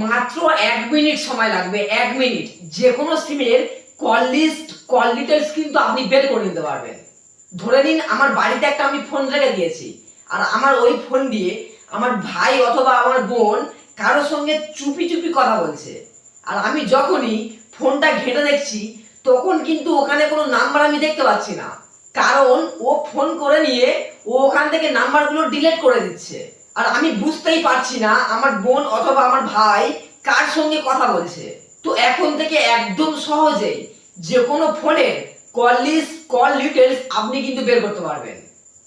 মাত্র 1 মিনিট সময় লাগবে, 1 মিনিট। যে কোনো সিমের কল লিস্ট, কল ডিটেলস কিন্তু আপনি বের করে নিতে পারবেন। ধরে নিন আমার বাড়িতে একটা আমি ফোন রেখে দিয়েছি, আর আমার ওই ফোন দিয়ে আমার ভাই অথবা আমার বোন কারোর সঙ্গে চুপি চুপি কথা বলছে, আর আমি যখনই ফোনটা ঘেটে দেখছি তখন কিন্তু ওখানে কোনো নাম্বার আমি দেখতে পাচ্ছি না, কারণ ও ফোন করে নিয়ে ও ওখান থেকে নাম্বারগুলো ডিলিট করে দিচ্ছে। আর আমি বুঝতেই পারছি না আমার বোন অথবা আমার ভাই কার সঙ্গে কথা বলছে। তো এখন থেকে একদম সহজেই যে কোনো ফোনের কল লিস্ট, কল ডিটেলস আপনি কিন্তু বের করতে পারবেন।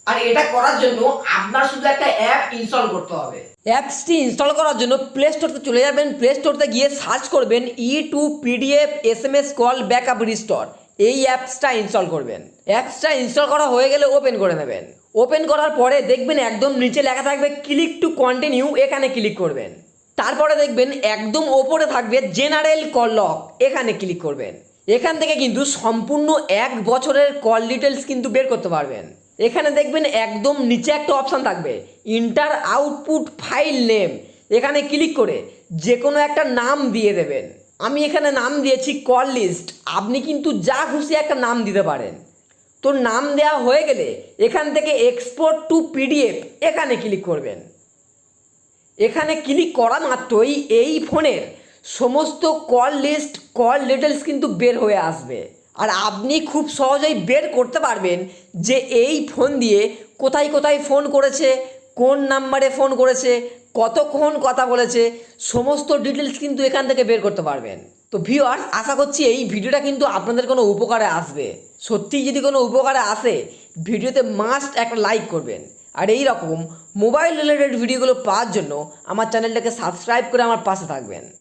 আর এটা করার জন্য আপনার শুধু একটা অ্যাপ ইনস্টল করতে হবে। অ্যাপসটি ইনস্টল করার জন্য প্লে স্টোরতে চলে যাবেন। প্লে স্টোরতে গিয়ে সার্চ করবেন E2PDF SMS call backup restore. এই অ্যাপসটা ইনস্টল করবেন। অ্যাপসটা ইনস্টল করা হয়ে গেলে ওপেন করে নেবেন। ওপেন করার পরে দেখবেন একদম নিচে লেখা থাকবে ক্লিক টু কন্টিনিউ, এখানে ক্লিক করবেন। তারপরে দেখবেন একদম ওপরে থাকবে জেনারেল কল লগ, এখানে ক্লিক করবেন। এখান থেকে কিন্তু সম্পূর্ণ 1 বছরের কল ডিটেলস কিন্তু বের করতে পারবেন। এখানে দেখবেন একদম নিচে একটা অপশান থাকবে ইন্টার আউটপুট ফাইল নেম, এখানে ক্লিক করে যে কোনো একটা নাম দিয়ে দেবেন। আমি এখানে নাম দিয়েছি কল লিস্ট, আপনি কিন্তু যা খুশি একটা নাম দিতে পারেন। তো নাম দেওয়া হয়ে গেলে এখান থেকে এক্সপোর্ট টু পিডিএফ, এখানে ক্লিক করবেন। এখানে ক্লিক করা মাত্রই এই ফোনের সমস্ত কল লিস্ট, কল ডিটেলস কিন্তু বের হয়ে আসবে। আর আপনি খুব সহজেই বের করতে পারবেন যে এই ফোন দিয়ে কোথায় কোথায় ফোন করেছে, কোন নাম্বারে ফোন করেছে, কতক্ষণ কথা বলেছে, সমস্ত ডিটেলস কিন্তু এখান থেকে বের করতে পারবেন। তো ভিউয়ার্স, আশা করছি এই ভিডিওটা কিন্তু আপনাদের কোনো উপকারে আসবে। সত্যিই যদি কোনো উপকারে আসে ভিডিওতে মাস্ট একটা লাইক করবেন। আর এই রকম মোবাইল রিলেটেড ভিডিওগুলো পাওয়ার জন্য আমার চ্যানেলটাকে সাবস্ক্রাইব করে আমার পাশে থাকবেন।